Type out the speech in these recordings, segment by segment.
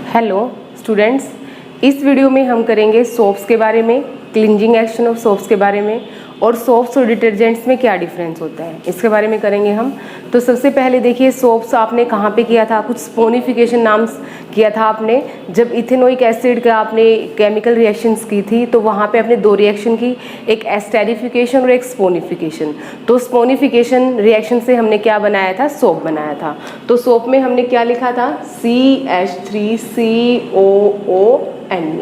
Hello students, इस video में हम करेंगे सोप्स के बारे में, क्लींजिंग एक्शन ऑफ सोप्स के बारे में और सोप्स और डिटर्जेंट्स में क्या डिफरेंस होता है इसके बारे में करेंगे हम। तो सबसे पहले देखिए, सोप्स आपने कहाँ पे किया था, कुछ स्पोनिफिकेशन नाम किया था आपने जब इथेनोइक एसिड का आपने केमिकल रिएक्शंस की थी, तो वहाँ पे आपने दो रिएक्शन की, एक एस्टेरिफिकेशन और एक स्पोनिफिकेशन। तो स्पोनिफिकेशन रिएक्शन से हमने क्या बनाया था, सोप बनाया था। तो सोप में हमने क्या लिखा था, CH3COONE,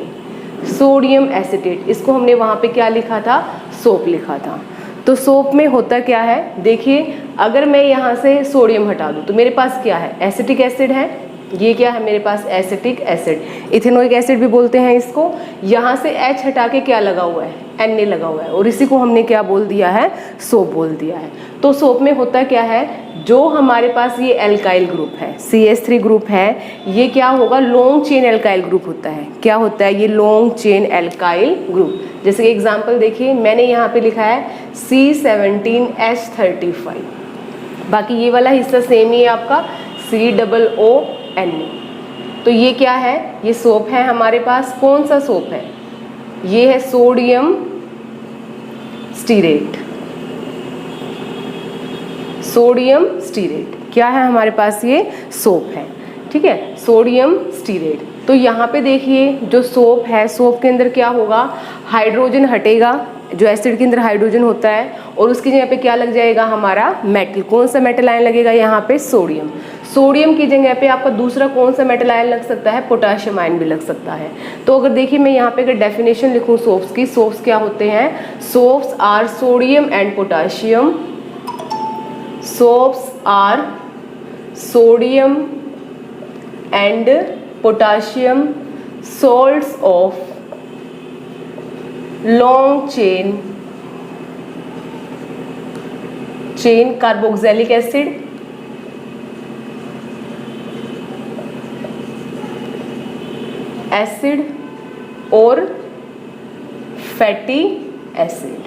सोडियम एसिटेट। इसको हमने वहाँ पे क्या लिखा था, सोप लिखा था। तो सोप में होता क्या है, देखिए अगर मैं यहाँ से सोडियम हटा दूँ तो मेरे पास क्या है, एसिटिक एसिड है। ये क्या है मेरे पास, एसिटिक एसिड, इथेनोइक एसिड भी बोलते हैं इसको। यहाँ से H हटा के क्या लगा हुआ है, Na लगा हुआ है, और इसी को हमने क्या बोल दिया है, सोप बोल दिया है। तो सोप में होता क्या है, जो हमारे पास ये एल्काइल ग्रुप है, CH3 ग्रुप है, ये क्या होगा, लॉन्ग चेन एल्काइल ग्रुप होता है। क्या होता है ये, लॉन्ग चेन एल्काइल ग्रुप। जैसे कि एग्जाम्पल देखिए, मैंने यहाँ पे लिखा है C17H35, बाकी ये वाला हिस्सा सेम ही है आपका, COONE। तो ये क्या है, ये सोप है हमारे पास। कौन सा सोप है, ये है सोडियम स्टीरेट। सोडियम स्टीरेट क्या है हमारे पास, ये सोप है, ठीक है, सोडियम स्टीरेट। तो यहाँ पे देखिए जो सोप है, सोप के अंदर क्या होगा, हाइड्रोजन हटेगा, जो एसिड के अंदर हाइड्रोजन होता है, और उसकी जगह पे क्या लग जाएगा हमारा मेटल। कौन सा मेटल आयन लगेगा यहाँ पे, सोडियम। सोडियम की जगह पे आपका दूसरा कौन सा मेटल आयन लग सकता है, पोटाशियम आयन भी लग सकता है। तो अगर देखिए मैं यहाँ पे अगर डेफिनेशन लिखूँ सोप्स की, सोप्स क्या होते हैं, soaps are sodium and potassium. Soaps are sodium and potassium salts of long chain carboxylic acid, और फैटी एसिड।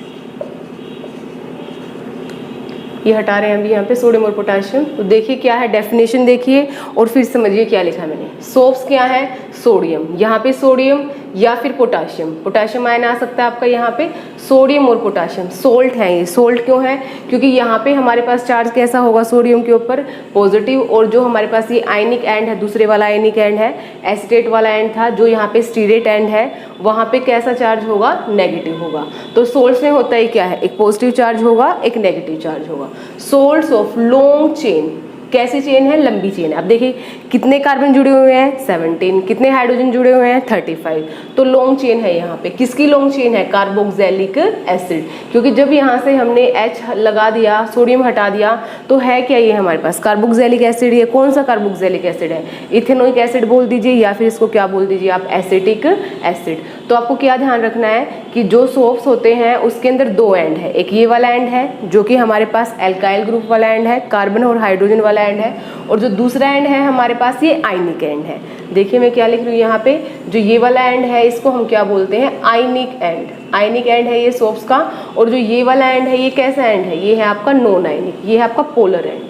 ये हटा रहे हैं अभी यहाँ पे सोडियम और पोटाशियम। तो देखिए क्या है डेफिनेशन, देखिए और फिर समझिए क्या लिखा है मैंने। सोप्स क्या है, सोडियम, यहाँ पे सोडियम या फिर पोटाशियम, पोटाशियम आयन आ सकता है आपका यहाँ पे, सोडियम और पोटाशियम। सोल्ट है ये, सोल्ट क्यों है, क्योंकि यहाँ पे हमारे पास चार्ज कैसा होगा सोडियम के ऊपर, पॉजिटिव, और जो हमारे पास ये आयनिक एंड है, दूसरे वाला आयनिक एंड है, एसिटेट वाला एंड था, जो यहाँ पे स्टीरेट एंड है, वहाँ पे कैसा चार्ज होगा, नेगेटिव होगा। तो सोल्ट्स में होता है क्या है, एक पॉजिटिव चार्ज होगा, एक नेगेटिव चार्ज होगा। सोल्ट्स ऑफ लॉन्ग चेन, कैसी चेन है, लंबी चेन है। अब देखिए कितने कार्बन जुड़े हुए हैं, 17, कितने हाइड्रोजन जुड़े हुए हैं, 35। तो लॉन्ग चेन है यहाँ पे। किसकी लॉन्ग चेन है, कार्बोक्सिलिक एसिड, क्योंकि जब यहाँ से हमने H लगा दिया, सोडियम हटा दिया, तो है क्या ये हमारे पास कार्बोक्सिलिक एसिड। ये कौन सा कार्बोक्सिलिक एसिड है, इथेनोइक एसिड बोल दीजिए, या फिर इसको क्या बोल दीजिए आप, एसिटिक एसिड। तो आपको क्या ध्यान रखना है कि जो सोप्स होते हैं उसके अंदर दो एंड है, एक ये वाला एंड है जो कि हमारे पास एल्काइल ग्रुप वाला एंड है, कार्बन और हाइड्रोजन वाला एंड है, और जो दूसरा एंड है हमारे पास ये आयनिक एंड है। देखिए मैं क्या लिख रही हूँ यहाँ पे, जो ये वाला एंड है इसको हम क्या बोलते हैं, आयनिक एंड। आयनिक एंड है ये सोप्स का, और जो ये वाला एंड है ये कैसा एंड है, ये है आपका नॉन आयनिक, ये है आपका पोलर एंड।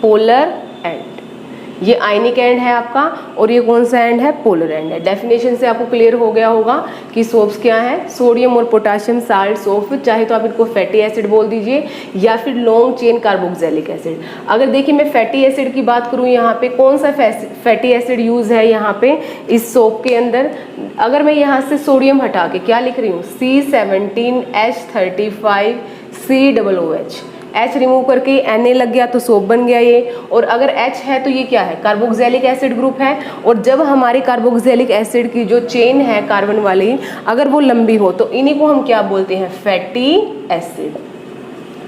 पोलर एंड ये आयनिक एंड है आपका, और ये कौन सा एंड है, पोलर एंड है। डेफिनेशन से आपको क्लियर हो गया होगा कि सोप्स क्या है, सोडियम और पोटाशियम साल्ट सोप, चाहे तो आप इनको फैटी एसिड बोल दीजिए या फिर लॉन्ग चेन कार्बोक्सिलिक एसिड। अगर देखिए मैं फैटी एसिड की बात करूँ, यहाँ पे कौन सा फैटी एसिड यूज है यहाँ पे इस सोप के अंदर। अगर मैं यहाँ से सोडियम हटा के क्या लिख रही हूँ, C17H35COOH, H रिमूव करके Na लग गया तो सोप बन गया ये। और अगर H है तो ये क्या है, कार्बोक्सिलिक एसिड ग्रुप है। और जब हमारी कार्बोक्सिलिक एसिड की जो चेन है कार्बन वाली, अगर वो लंबी हो तो इन्हीं को हम क्या बोलते हैं, फैटी एसिड।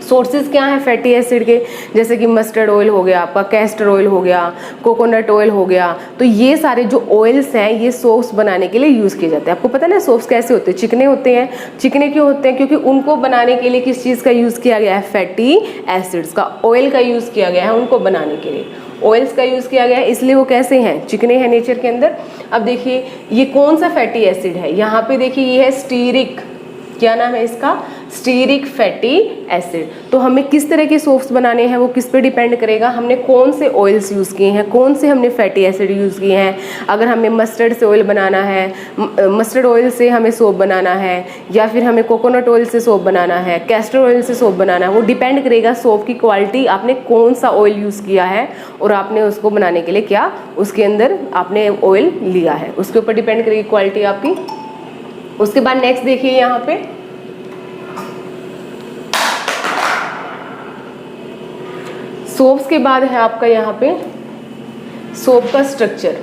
सोर्सेज क्या हैं फैटी एसिड के, जैसे कि मस्टर्ड ऑयल हो गया आपका, कैस्टर ऑयल हो गया, कोकोनट ऑयल हो गया। तो ये सारे जो ऑयल्स हैं ये सोप्स बनाने के लिए यूज़ किए जाते हैं। आपको पता है ना सोप्स कैसे होते हैं, चिकने होते हैं। चिकने क्यों होते हैं, क्योंकि उनको बनाने के लिए किस चीज़ का यूज़ किया गया है, फैटी एसिड्स का, ऑयल का यूज़ किया गया है उनको बनाने के लिए, ऑयल्स का यूज़ किया गया है, इसलिए वो कैसे हैं, चिकने हैं नेचर के अंदर। अब देखिए ये कौन सा फैटी एसिड है, यहाँ पे देखिए ये है स्टीरिक, क्या नाम है इसका, स्टीरिक फैटी एसिड। तो हमें किस तरह के सोप्स बनाने हैं वो किस पे डिपेंड करेगा, हमने कौन से ऑयल्स यूज़ किए हैं, कौन से हमने फैटी एसिड यूज़ किए हैं। अगर हमें मस्टर्ड से ऑयल बनाना है, मस्टर्ड ऑयल से हमें सोप बनाना है, या फिर हमें कोकोनट ऑयल से सोप बनाना है, कैस्टर ऑयल से सोप बनाना है, वो डिपेंड करेगा सोप की क्वालिटी, आपने कौन सा ऑयल यूज़ किया है और आपने उसको बनाने के लिए क्या उसके अंदर आपने ऑयल लिया है, उसके ऊपर डिपेंड करेगी क्वालिटी आपकी। उसके बाद नेक्स्ट देखिए यहाँ पे सोप्स के बाद है आपका यहाँ पे सोप का स्ट्रक्चर।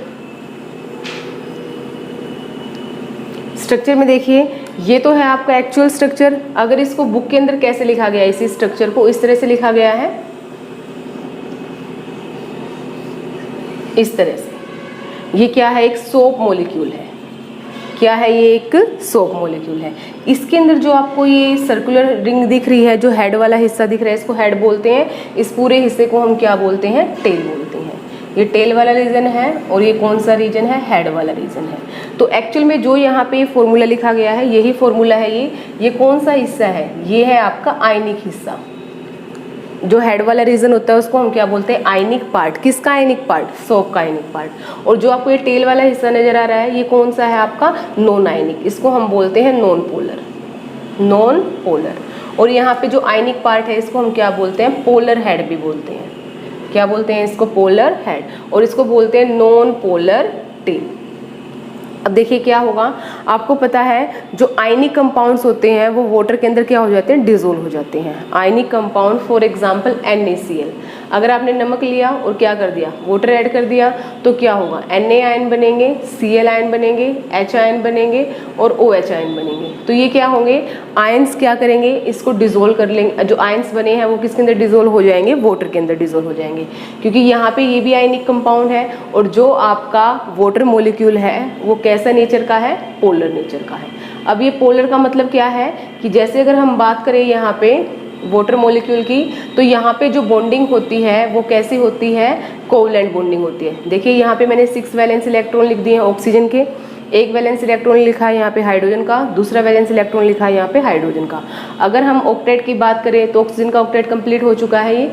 स्ट्रक्चर में देखिए ये तो है आपका एक्चुअल स्ट्रक्चर। अगर इसको बुक के अंदर कैसे लिखा गया है, इसी स्ट्रक्चर को इस तरह से लिखा गया है, इस तरह से। ये क्या है, एक सोप मॉलिक्यूल है। क्या है ये, एक सोप मॉलिक्यूल है। इसके अंदर जो आपको ये सर्कुलर रिंग दिख रही है, जो हेड वाला हिस्सा दिख रहा है, इसको हेड बोलते हैं। इस पूरे हिस्से को हम क्या बोलते हैं, टेल बोलते हैं। ये टेल वाला रीजन है और ये कौन सा रीजन है, हेड वाला रीजन है। तो एक्चुअल में जो यहाँ पे फॉर्मूला लिखा गया है, यही फॉर्मूला है। ये कौन सा हिस्सा है, ये है आपका आयनिक हिस्सा। जो हेड वाला रीजन होता है उसको हम क्या बोलते हैं, आयनिक पार्ट। किसका आयनिक पार्ट, सोप का आयनिक पार्ट। और जो आपको ये टेल वाला हिस्सा नजर आ रहा है, ये कौन सा है आपका, नॉन आयनिक। इसको हम बोलते हैं नॉन पोलर, नॉन पोलर। और यहाँ पे जो आयनिक पार्ट है इसको हम क्या बोलते हैं, पोलर हेड भी बोलते हैं। क्या बोलते हैं इसको, पोलर हेड। और इसको बोलते हैं नॉन पोलर टेल। अब देखिए क्या होगा, आपको पता है जो आयनिक कंपाउंड्स होते हैं वो वाटर के अंदर क्या हो जाते हैं, डिसोल्व हो जाते हैं। Ionic compound for example NaCl। अगर आपने नमक लिया और क्या कर दिया, वाटर ऐड कर दिया, तो क्या होगा, Na आयन बनेंगे, Cl आयन बनेंगे, H आयन बनेंगे और OH आयन बनेंगे। तो ये क्या होंगे, आयंस क्या करेंगे, इसको डिसोल्व कर लेंगे। जो आयंस बने हैं वो किसके अंदर डिसोल्व हो जाएंगे, वाटर के अंदर डिसोल्व हो जाएंगे। क्योंकि यहाँ पे ये भी आयनिक कंपाउंड है और जो आपका वाटर मॉलिक्यूल है वो कैसा नेचर का है, पोलर नेचर का है। अब ये पोलर का मतलब क्या है कि जैसे अगर हम बात करें यहाँ पे वाटर मॉलिक्यूल की, तो यहाँ पे जो बॉन्डिंग होती है वो कैसी होती है, कोवलेंट बॉन्डिंग होती है। देखिए यहाँ पे मैंने 6 वैलेंस इलेक्ट्रॉन लिख दिए हैं ऑक्सीजन के, 1 वैलेंस इलेक्ट्रॉन लिखा है यहाँ पे हाइड्रोजन का, दूसरा वैलेंस इलेक्ट्रॉन लिखा है यहाँ पे हाइड्रोजन का। अगर हम ऑक्टेट की बात करें तो ऑक्सीजन का ऑक्टेट कंप्लीट हो चुका है, ये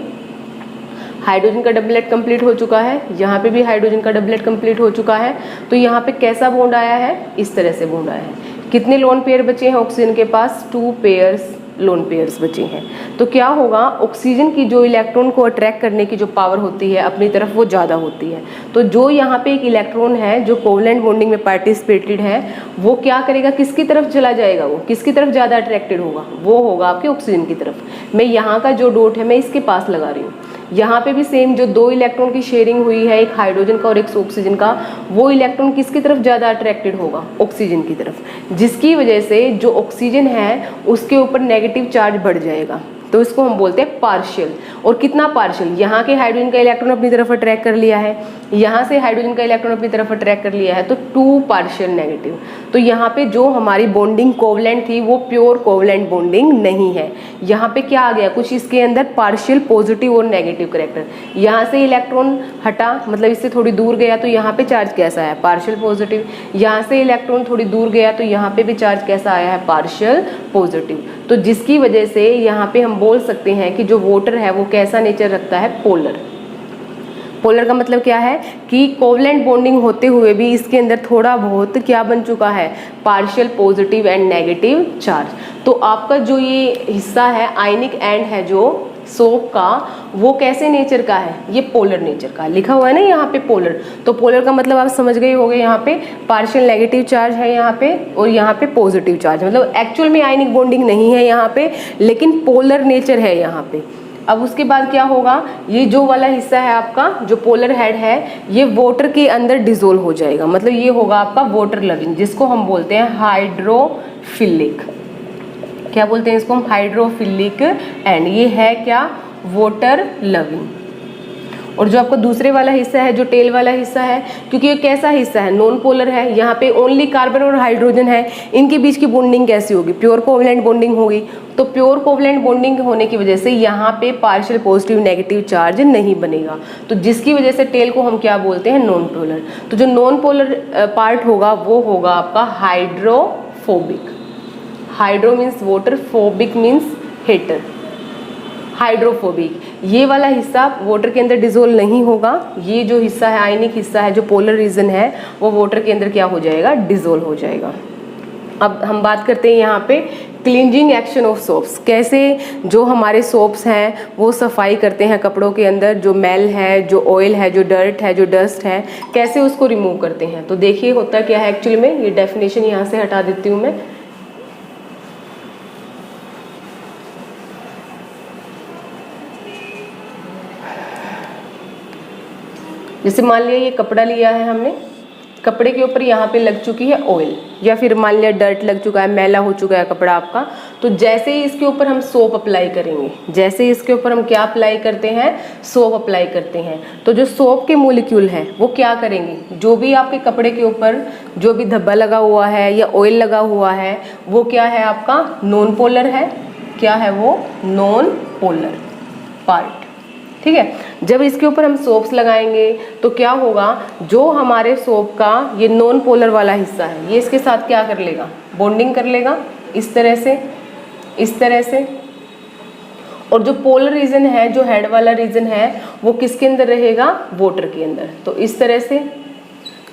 हाइड्रोजन का डबलेट कंप्लीट हो चुका है, यहाँ पे भी हाइड्रोजन का डबलेट कंप्लीट हो चुका है। तो यहाँ पे कैसा बॉन्ड आया है, इस तरह से बॉन्ड आया है। कितने लोन पेयर बचे हैं ऑक्सीजन के पास, 2 पेयर्स लोन पेयर्स बचे हैं। तो क्या होगा, ऑक्सीजन की जो इलेक्ट्रॉन को अट्रैक्ट करने की जो पावर होती है अपनी तरफ वो ज़्यादा होती है। तो जो यहाँ पे एक इलेक्ट्रॉन है जो कोवलेंट बॉन्डिंग में पार्टिसिपेटेड है, वो क्या करेगा, किसकी तरफ चला जाएगा, वो किसकी तरफ ज़्यादा अट्रैक्टेड होगा, वो होगा आपके ऑक्सीजन की तरफ। मैं यहाँ का जो डॉट है मैं इसके पास लगा रही हूँ। यहाँ पे भी सेम, जो 2 इलेक्ट्रॉन की शेयरिंग हुई है, एक हाइड्रोजन का और एक ऑक्सीजन का, वो इलेक्ट्रॉन किसकी तरफ ज़्यादा अट्रैक्टेड होगा, ऑक्सीजन की तरफ, जिसकी वजह से जो ऑक्सीजन है उसके ऊपर नेगेटिव चार्ज बढ़ जाएगा। तो इसको हम बोलते हैं पार्शियल। और कितना पार्शियल, यहाँ के हाइड्रोजन का इलेक्ट्रॉन अपनी तरफ अट्रैक्ट कर लिया है, यहाँ से हाइड्रोजन का इलेक्ट्रॉन अपनी तरफ अट्रैक्ट कर लिया है, तो 2 पार्शियल नेगेटिव। तो यहाँ पे जो हमारी बॉन्डिंग कोवलेंट थी वो प्योर कोवलेंट बॉन्डिंग नहीं है। यहाँ पे क्या आ गया, कुछ इसके अंदर पार्शियल पॉजिटिव और नेगेटिव कैरेक्टर। यहाँ से इलेक्ट्रॉन हटा, मतलब इससे थोड़ी दूर गया, तो यहाँ पे चार्ज कैसा है, पार्शियल पॉजिटिव। यहाँ से इलेक्ट्रॉन थोड़ी दूर गया तो यहाँ पे भी चार्ज कैसा आया है, पार्शियल पॉजिटिव। तो जिसकी वजह से यहाँ पे हम बोल सकते हैं कि जो वाटर है वो कैसा नेचर रखता है, पोलर। पोलर का मतलब क्या है कि कोवलेंट बॉन्डिंग होते हुए भी इसके अंदर थोड़ा बहुत क्या बन चुका है, partial positive and negative charge. तो आपका जो ये हिस्सा है आयनिक एंड है जो सोप का, वो कैसे नेचर का है, ये पोलर नेचर का। लिखा हुआ है ना यहाँ पे पोलर, तो पोलर का मतलब आप समझ गए होंगे, यहाँ पे पार्शियल नेगेटिव चार्ज है यहाँ पे और यहाँ पे पॉजिटिव चार्ज, मतलब एक्चुअल में आयनिक बॉन्डिंग नहीं है यहाँ पे, लेकिन पोलर नेचर है यहाँ पे। अब उसके बाद क्या होगा, ये जो वाला हिस्सा है आपका जो पोलर हेड है, ये वाटर के अंदर डिसोल्व हो जाएगा, मतलब ये होगा आपका वाटर लविंग, जिसको हम बोलते हैं हाइड्रोफिलिक। क्या बोलते हैं इसको हम, हाइड्रोफिलिक एंड। ये है क्या, वाटर लविंग। और जो आपका दूसरे वाला हिस्सा है, जो टेल वाला हिस्सा है, क्योंकि ये कैसा हिस्सा है, नॉन पोलर है, यहाँ पे ओनली कार्बन और हाइड्रोजन है, इनके बीच की बॉन्डिंग कैसी होगी, प्योर कोवलेंट बॉन्डिंग होगी। तो प्योर कोवलेंट बॉन्डिंग होने की वजह से यहाँ पे पार्शियल पॉजिटिव नेगेटिव चार्ज नहीं बनेगा, तो जिसकी वजह से टेल को हम क्या बोलते हैं, नॉन पोलर। तो जो नॉन पोलर पार्ट होगा वो होगा आपका hydrophobic. Hydro means water, phobic means hater, hydrophobic. ये वाला हिस्सा वाटर के अंदर डिजोल्व नहीं होगा, ये जो हिस्सा है आयनिक हिस्सा है, जो पोलर रीजन है, वो वाटर के अंदर क्या हो जाएगा, डिजोल्व हो जाएगा। अब हम बात करते हैं यहाँ पे क्लींजिंग एक्शन ऑफ सोप्स, कैसे जो हमारे सोप्स हैं वो सफाई करते हैं कपड़ों के अंदर, जो मैल है, जो ऑयल है, जो डर्ट है, जो डस्ट है, कैसे उसको रिमूव करते हैं। तो देखिए होता क्या है एक्चुअली में, ये डेफिनेशन यहाँ से हटा देती हूँ मैं। जैसे मान लिया ये कपड़ा लिया है हमने, कपड़े के ऊपर यहाँ पे लग चुकी है ऑयल, या फिर मान लिया डर्ट लग चुका है, मैला हो चुका है कपड़ा आपका, तो जैसे ही इसके ऊपर हम सोप अप्लाई करेंगे, जैसे ही इसके ऊपर हम क्या अप्लाई करते हैं, सोप अप्लाई करते हैं, तो जो सोप के मोलिक्यूल हैं वो क्या करेंगे, जो भी आपके कपड़े के ऊपर जो भी धब्बा लगा हुआ है या ऑयल लगा हुआ है वो क्या है आपका, नॉन पोलर है। क्या है वो, नॉन पोलर पार्ट। ठीक है, जब इसके ऊपर हम सोप्स लगाएंगे तो क्या होगा, जो हमारे सोप का ये नॉन पोलर वाला हिस्सा है ये इसके साथ क्या कर लेगा, बॉन्डिंग कर लेगा इस तरह से, इस तरह से। और जो पोलर रीजन है, जो हेड वाला रीजन है, वो किसके अंदर रहेगा, वाटर के अंदर। तो इस तरह से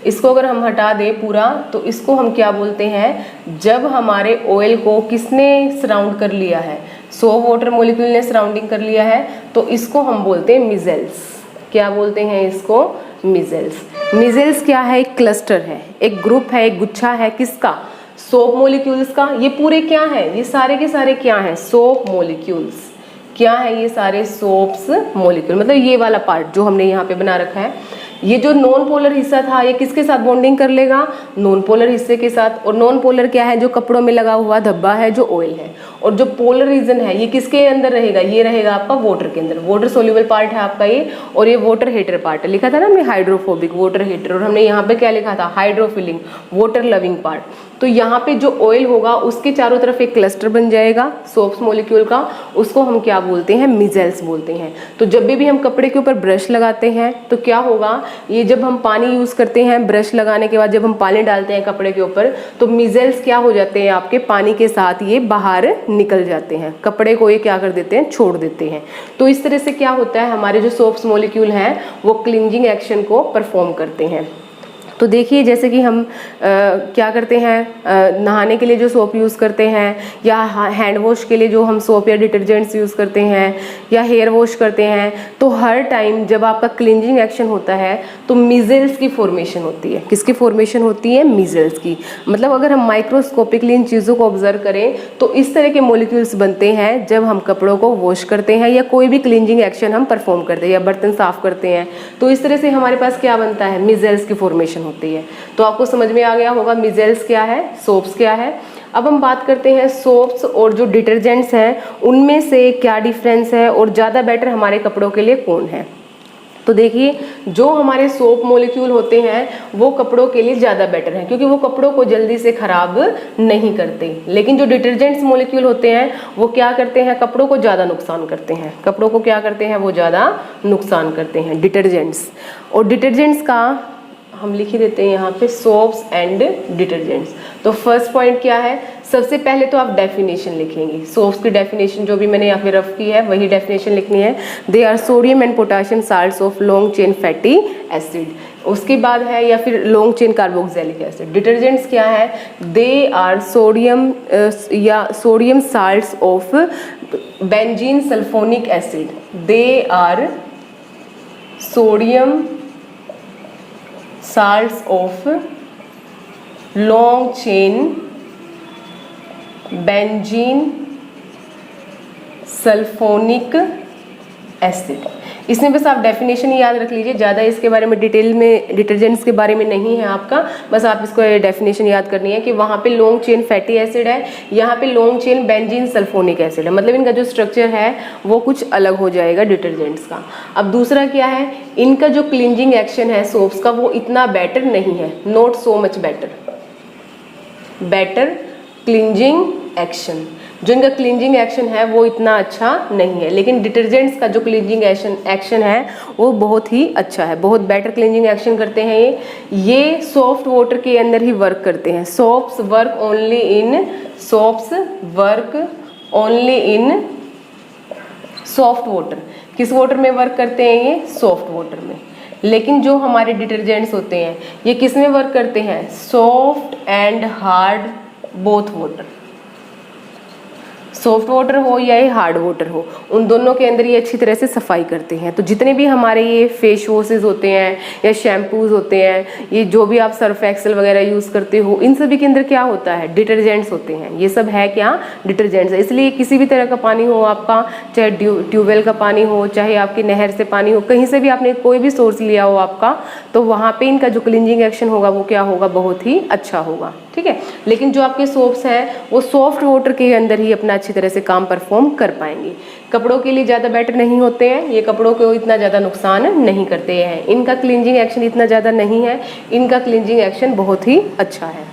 इसको अगर हम हटा दें पूरा, तो इसको हम क्या बोलते हैं, जब हमारे ऑयल को किसने सराउंड कर लिया है, सोप वाटर मॉलिक्यूल ने सराउंडिंग कर लिया है, तो इसको हम बोलते हैं मिजेल्स। क्या बोलते हैं इसको, मिजेल्स। मिजेल्स क्या है, एक क्लस्टर है, एक ग्रुप है, एक गुच्छा है, किसका, सोप मॉलिक्यूल्स का। ये पूरे क्या है, ये सारे के सारे क्या हैं, सोप मॉलिक्यूल्स। क्या है ये सारे, सोप्स मॉलिक्यूल, मतलब ये वाला पार्ट जो हमने यहाँ पे बना रखा है। ये जो नॉन पोलर हिस्सा था ये किसके साथ बॉन्डिंग कर लेगा, नॉन पोलर हिस्से के साथ। और नॉन पोलर क्या है, जो कपड़ों में लगा हुआ धब्बा है, जो ऑयल है। और जो पोलर रीजन है ये किसके अंदर रहेगा, ये रहेगा आपका वाटर के अंदर, वाटर सोल्यूबल पार्ट है आपका ये। और ये वाटर हीटर पार्ट है, लिखा था ना हमने हाइड्रोफोबिक, वाटर हीटर। और हमने यहाँ पे क्या लिखा था, हाइड्रोफिलिंग, वाटर लविंग पार्ट। तो यहाँ पे जो ऑयल होगा उसके चारों तरफ एक क्लस्टर बन जाएगा सोप्स मॉलिक्यूल का, उसको हम क्या बोलते हैं, मिजेल्स बोलते हैं। तो जब भी हम कपड़े के ऊपर ब्रश लगाते हैं तो क्या होगा, ये जब हम पानी यूज करते हैं, ब्रश लगाने के बाद जब हम पानी डालते हैं कपड़े के ऊपर, तो मिजेल्स क्या हो जाते हैं आपके, पानी के साथ ये बाहर निकल जाते हैं, कपड़े को ये क्या कर देते हैं, छोड़ देते हैं। तो इस तरह से क्या होता है, हमारे जो सोप्स मॉलिक्यूल हैं वो क्लींजिंग एक्शन को परफॉर्म करते हैं। तो देखिए जैसे कि हम क्या करते हैं, नहाने के लिए जो सोप यूज़ करते हैं, या हैंड वॉश के लिए जो हम सोप या डिटर्जेंट्स यूज़ करते हैं, या हेयर वॉश करते हैं, तो हर टाइम जब आपका क्लींजिंग एक्शन होता है तो मिजेल्स की फॉर्मेशन होती है। किसकी फॉर्मेशन होती है, मिजेल्स की। मतलब अगर हम माइक्रोस्कोपिकली इन चीज़ों को ऑब्जर्व करें तो इस तरह के मॉलिक्यूल्स बनते हैं जब हम कपड़ों को वॉश करते हैं या कोई भी क्लींजिंग एक्शन हम परफॉर्म करते हैं या बर्तन साफ करते हैं, तो इस तरह से हमारे पास क्या बनता है, मिजेल्स की फॉर्मेशन होती है। तो आपको समझ में आ गया होगा मिजेल्स क्या है, सोप्स क्या है। अब हम बात करते हैं सोप्स और जो डिटर्जेंट्स हैं उनमें से क्या डिफरेंस है और ज़्यादा बेटर हमारे कपड़ों के लिए कौन है। तो देखिए जो हमारे सोप मॉलिक्यूल होते हैं वो कपड़ों के लिए ज़्यादा बेटर है क्योंकि वो कपड़ों को जल्दी से ख़राब नहीं करते। लेकिन जो डिटर्जेंट्स मॉलिक्यूल होते हैं वो क्या करते हैं, कपड़ों को ज़्यादा नुकसान करते हैं। कपड़ों को क्या करते हैं, वो ज़्यादा नुकसान करते हैं डिटर्जेंट्स। और डिटर्जेंट्स का हम लिख ही देते हैं यहाँ पे, सोप्स एंड डिटर्जेंट्स। तो फर्स्ट पॉइंट क्या है, सबसे पहले तो आप डेफिनेशन लिखेंगे। सोप्स की डेफिनेशन जो भी मैंने यहाँ पे रफ की है वही डेफिनेशन लिखनी है। They are sodium and potassium salts of long chain fatty acid. उसके बाद है या फिर long chain carboxylic acid. Detergents क्या है, दे आर सोडियम या sodium salts of benzene sulphonic acid. They are sodium salts of long chain benzene sulphonic acid. इसमें बस आप डेफिनेशन ही याद रख लीजिए, ज़्यादा इसके बारे में डिटेल में डिटर्जेंट्स के बारे में नहीं है आपका, बस आप इसको डेफिनेशन याद करनी है कि वहाँ पे लॉन्ग चेन फैटी एसिड है, यहाँ पे long chain benzene sulphonic acid है। मतलब इनका जो स्ट्रक्चर है वो कुछ अलग हो जाएगा डिटर्जेंट्स का। अब दूसरा क्या है, इनका जो क्लींजिंग एक्शन है सोप्स का वो इतना बेटर नहीं है, not so much better. Better cleansing action, जो इनका क्लींजिंग एक्शन है वो इतना अच्छा नहीं है, लेकिन डिटर्जेंट्स का जो क्लींजिंग एक्शन है वो बहुत ही अच्छा है, बहुत बेटर क्लींजिंग एक्शन करते हैं ये सॉफ्ट वाटर के अंदर ही वर्क करते हैं। Soaps work only in soft water. किस वाटर में वर्क करते हैं ये? सॉफ्ट वाटर में। लेकिन जो हमारे डिटर्जेंट्स होते हैं ये किस में वर्क करते हैं? Soft and hard both water. Soft water हो या ये हार्ड वाटर हो, उन दोनों के अंदर ये अच्छी तरह से सफाई करते हैं। तो जितने भी हमारे ये फेस वॉशेज होते हैं या शैम्पूज होते हैं, ये जो भी आप सर्फ एक्सेल वगैरह यूज़ करते हो, इन सभी के अंदर क्या होता है? डिटर्जेंट्स होते हैं। ये सब है क्या? डिटर्जेंट्स। इसलिए किसी भी तरह का पानी हो आपका, चाहे ट्यूबवेल का पानी हो, चाहे आपकी नहर से पानी हो, कहीं से भी आपने कोई भी सोर्स लिया हो आपका, तो वहाँ पर इनका जो क्लींजिंग एक्शन होगा वो क्या होगा? बहुत ही अच्छा होगा। ठीक है। लेकिन जो आपके सोप्स हैं वो सॉफ्ट वाटर के अंदर ही अपना अच्छी तरह से काम परफॉर्म कर पाएंगे। कपड़ों के लिए ज़्यादा बेटर नहीं होते हैं ये, कपड़ों को इतना ज़्यादा नुकसान नहीं करते हैं, इनका क्लींजिंग एक्शन इतना ज़्यादा नहीं है, इनका क्लींजिंग एक्शन बहुत ही अच्छा है।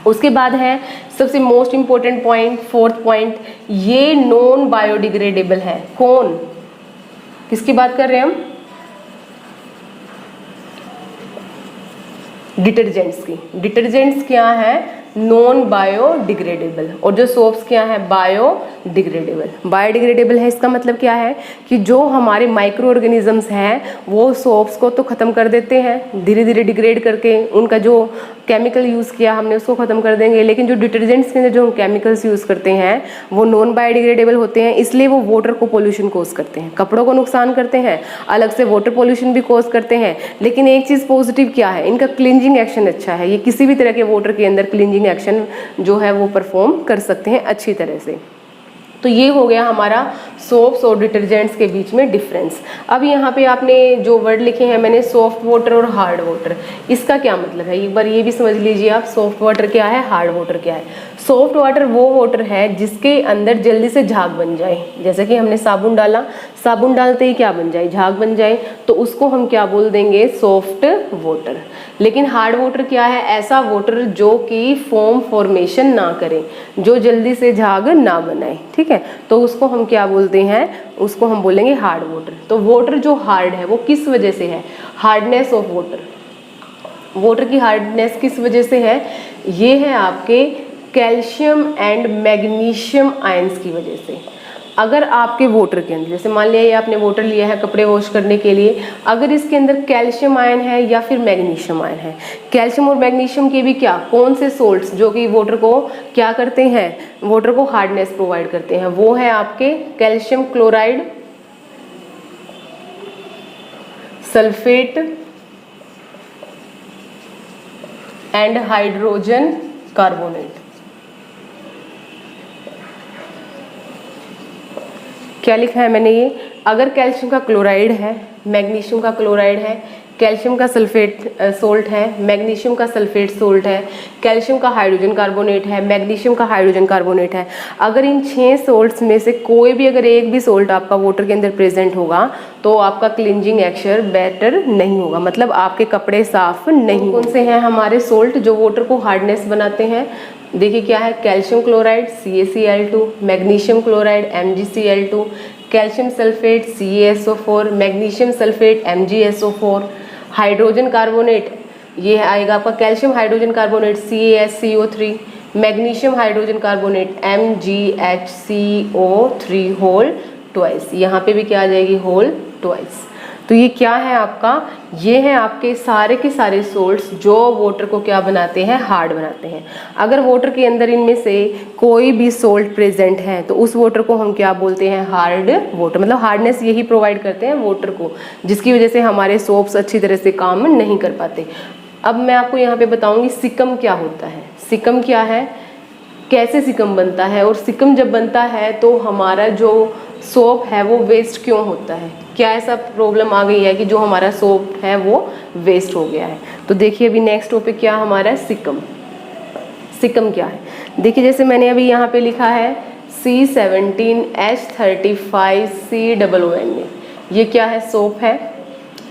उसके बाद है सबसे most important point, fourth point, ये नॉन बायोडिग्रेडेबल है। कौन? किसकी बात कर रहे हैं हम? डिटर्जेंट्स की। डिटर्जेंट्स क्या है? Non biodegradable. और जो सोप्स क्या है? बायोडिग्रेडेबल। बायोडिग्रेडेबल है इसका मतलब क्या है कि जो हमारे माइक्रो ऑर्गेनिजम्स हैं वो सोप्स को तो ख़त्म कर देते हैं धीरे धीरे डिग्रेड करके, उनका जो केमिकल यूज़ किया हमने उसको ख़त्म कर देंगे। लेकिन जो डिटर्जेंट्स के अंदर जो हम केमिकल्स यूज़ करते हैं वो नॉन बायोडिग्रेडेबल होते हैं, इसलिए वो वाटर को पोल्यूशन कोज करते हैं, कपड़ों को नुकसान करते हैं, अलग से वाटर पोल्यूशन भी कोज करते हैं। लेकिन एक चीज़ पॉजिटिव क्या है? इनका क्लींजिंग एक्शन अच्छा है। ये किसी भी तरह के वाटर के अंदर क्लींजिंग एक्शन जो है वो परफॉर्म कर सकते हैं अच्छी तरह से। तो ये हो गया हमारा सोप्स और डिटर्जेंट्स के बीच में डिफरेंस। अब यहाँ पे आपने जो वर्ड लिखे हैं मैंने, सॉफ्ट वाटर और हार्ड वाटर, इसका क्या मतलब है? एक बार ये भी समझ लीजिए आप, सॉफ्ट वाटर क्या है, हार्ड वाटर क्या है। सॉफ्ट वाटर वो वाटर है जिसके अंदर जल्दी से झाग बन जाए, जैसे कि हमने साबुन डाला, साबुन डालते ही क्या बन जाए? झाग बन जाए, तो उसको हम क्या बोल देंगे? Soft water. लेकिन हार्ड वाटर क्या है? ऐसा वाटर जो कि फोम फॉर्मेशन ना करे, जो जल्दी से झाग ना बनाए। ठीक है, तो उसको हम क्या बोलते हैं? उसको हम बोलेंगे हार्ड वाटर। तो वाटर जो हार्ड है वो किस वजह से है? Hardness of water. वाटर की हार्डनेस किस वजह से है? ये है आपके कैल्शियम एंड मैग्नीशियम आयंस की वजह से। अगर आपके वाटर के अंदर, जैसे मान लिया ये आपने वाटर लिया है कपड़े वॉश करने के लिए, अगर इसके अंदर कैल्शियम आयन है या फिर मैग्नीशियम आयन है, कैल्शियम और मैग्नीशियम के भी क्या, कौन से सोल्ट्स जो कि वाटर को क्या करते हैं? वाटर को हार्डनेस प्रोवाइड करते हैं, वो है आपके calcium chloride, sulphate and hydrogen carbonate. क्या लिखा है मैंने? ये अगर कैल्शियम का क्लोराइड है, मैग्नीशियम का क्लोराइड है, कैल्शियम का सल्फेट सोल्ट है, मैग्नीशियम का सल्फेट सोल्ट है, कैल्शियम का हाइड्रोजन कार्बोनेट है, मैग्नीशियम का हाइड्रोजन कार्बोनेट है, अगर इन 6 सोल्ट्स में से कोई भी अगर एक भी सोल्ट आपका वाटर के अंदर प्रेजेंट होगा तो आपका क्लींजिंग एक्शन बेटर नहीं होगा, मतलब आपके कपड़े साफ नहीं। कौन से हैं हमारे सोल्ट जो वाटर को हार्डनेस बनाते हैं? देखिए क्या है, calcium chloride CaCl2, magnesium chloride MgCl2, calcium sulphate CaSO4, magnesium sulphate MgSO4, hydrogen carbonate ये आएगा आपका calcium hydrogen carbonate CaSCO3, magnesium hydrogen carbonate MgHCO3 whole twice, यहाँ पे भी क्या आ जाएगी? Whole twice. तो ये क्या है आपका? ये है आपके सारे के सारे सोल्ट्स जो वाटर को क्या बनाते हैं? हार्ड बनाते हैं। अगर वाटर के अंदर इनमें से कोई भी सोल्ट प्रेजेंट है तो उस वाटर को हम क्या बोलते हैं? Hard water. मतलब हार्डनेस यही प्रोवाइड करते हैं वाटर को, जिसकी वजह से हमारे सोप्स अच्छी तरह से काम नहीं कर पाते। अब मैं आपको यहाँ पे बताऊंगी सिकम क्या होता है। सिकम क्या है, कैसे सिकम बनता है, और सिकम जब बनता है तो हमारा जो सोप है वो वेस्ट क्यों होता है? क्या ऐसा प्रॉब्लम आ गई है कि जो हमारा सोप है वो वेस्ट हो गया है? तो देखिए अभी नेक्स्ट टॉपिक क्या हमारा है? सिकम। सिकम क्या है? देखिए जैसे मैंने अभी यहाँ पे लिखा है C17H35COONA, ये क्या है? सोप है।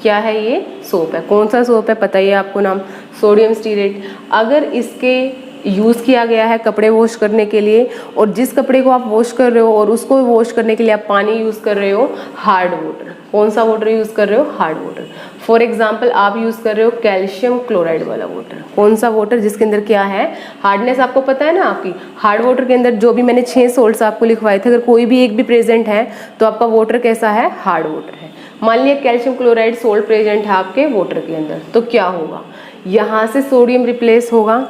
क्या है ये? सोप है। कौन सा सोप है बताइए आपको नाम? Sodium stearate. अगर इसके यूज़ किया गया है कपड़े वॉश करने के लिए, और जिस कपड़े को आप वॉश कर रहे हो और उसको वॉश करने के लिए आप पानी यूज़ कर रहे हो हार्ड वाटर। कौन सा वाटर यूज़ कर रहे हो? Hard water. फॉर एग्जाम्पल आप यूज़ कर रहे हो कैल्शियम क्लोराइड वाला वाटर। कौन सा वाटर? जिसके अंदर क्या है? हार्डनेस आपको पता है ना आपकी। हार्ड वाटर के अंदर जो भी मैंने 6 सॉल्ट्स आपको लिखवाए थे, अगर कोई भी एक भी प्रेजेंट है तो आपका वाटर कैसा है? हार्ड वाटर है। मान लिया कैल्शियम क्लोराइड सोल्ट प्रेजेंट है आपके वाटर के अंदर, तो क्या होगा? यहाँ से सोडियम रिप्लेस होगा,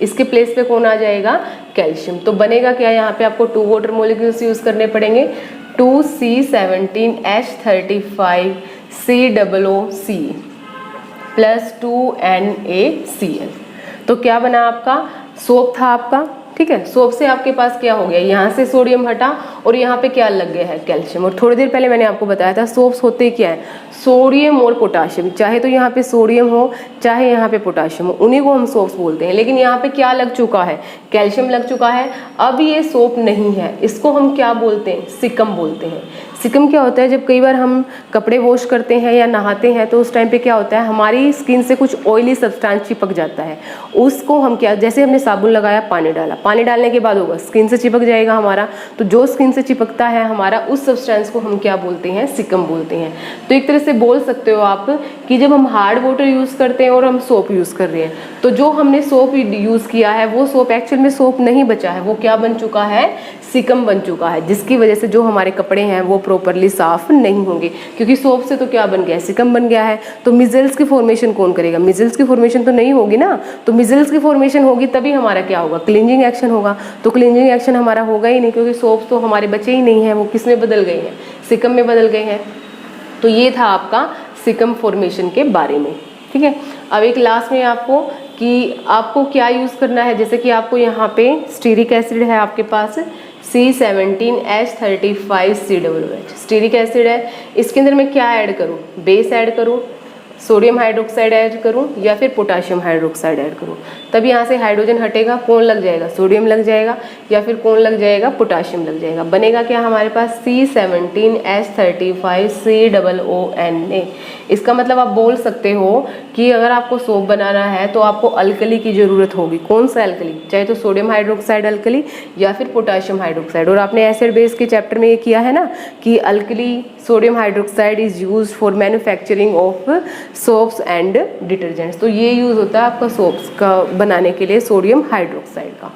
इसके प्लेस पे कौन आ जाएगा? कैल्शियम। तो बनेगा क्या? यहाँ पे आपको 2 वाटर मोलिक्यूल्स यूज़ करने पड़ेंगे, 2C17H35COOC प्लस 2NaCl। तो क्या बना आपका? सोप था आपका, ठीक है। सोप से आपके पास क्या हो गया? यहाँ से सोडियम हटा और यहाँ पे क्या लग गया है? कैल्शियम। और थोड़ी देर पहले मैंने आपको बताया था सोप्स होते क्या है? सोडियम और पोटाशियम। चाहे तो यहाँ पे सोडियम हो चाहे यहाँ पे पोटाशियम हो, उन्हीं को हम सोप्स बोलते हैं। लेकिन यहाँ पे क्या लग चुका है? कैल्शियम लग चुका है। अब ये सोप नहीं है, इसको हम क्या बोलते हैं? सिकम बोलते हैं। सिकम क्या होता है? जब कई बार हम कपड़े वॉश करते हैं या नहाते हैं तो उस टाइम पे क्या होता है, हमारी स्किन से कुछ ऑयली सब्सटेंस चिपक जाता है। उसको हम क्या, जैसे हमने साबुन लगाया, पानी डाला, पानी डालने के बाद होगा स्किन से चिपक जाएगा हमारा, तो जो स्किन से चिपकता है हमारा, उस सब्सटेंस को हम क्या बोलते हैं? सिकम बोलते हैं। तो एक तरह से बोल सकते हो आप कि जब हम हार्ड वाटर यूज़ करते हैं और हम सोप यूज़ कर रहे हैं, तो जो हमने सोप यूज़ किया है वो सोप एक्चुअल में सोप नहीं बचा है, वो क्या बन चुका है? सिकम बन चुका है, जिसकी वजह से जो हमारे कपड़े हैं वो प्रॉपरली साफ नहीं होंगे, क्योंकि सोप से तो क्या बन गया है? सिकम बन गया है। तो मिजल्स की फॉर्मेशन कौन करेगा? मिजल्स की फॉर्मेशन तो नहीं होगी ना। तो मिजल्स की फॉर्मेशन होगी तभी हमारा क्या होगा? क्लींजिंग एक्शन होगा। तो क्लींजिंग एक्शन हमारा होगा ही नहीं, क्योंकि सोप्स तो हमारे बचे ही नहीं हैं, वो किस में बदल गए हैं? सिकम में बदल गए हैं। तो ये था आपका सिकम फॉर्मेशन के बारे में, ठीक है। अब एक लास्ट में आपको कि आपको क्या यूज़ करना है, जैसे कि आपको यहाँ पे स्टीरिक एसिड है आपके पास C17H35COOH स्टीरिक एसिड है। इसके अंदर मैं क्या ऐड करूँ? बेस ऐड करूँ, सोडियम हाइड्रोक्साइड ऐड करूँ या फिर पोटाशियम हाइड्रोक्साइड ऐड करूँ? तब यहाँ से हाइड्रोजन हटेगा, कौन लग जाएगा? सोडियम लग जाएगा, या फिर कौन लग जाएगा? पोटाशियम लग जाएगा। बनेगा क्या हमारे पास? C17H35COONA। इसका मतलब आप बोल सकते हो कि अगर आपको सोप बनाना है तो आपको अल्कली की ज़रूरत होगी। कौन सा अल्कली? चाहे तो सोडियम हाइड्रोक्साइड अल्कली या फिर पोटाशियम हाइड्रोक्साइड। और आपने एसिड बेस के चैप्टर में ये किया है ना कि alkali sodium hydroxide is use for manufacturing of soaps and detergents. तो ये यूज़ होता है आपका सोप्स का बनाने के लिए सोडियम हाइड्रोक्साइड का।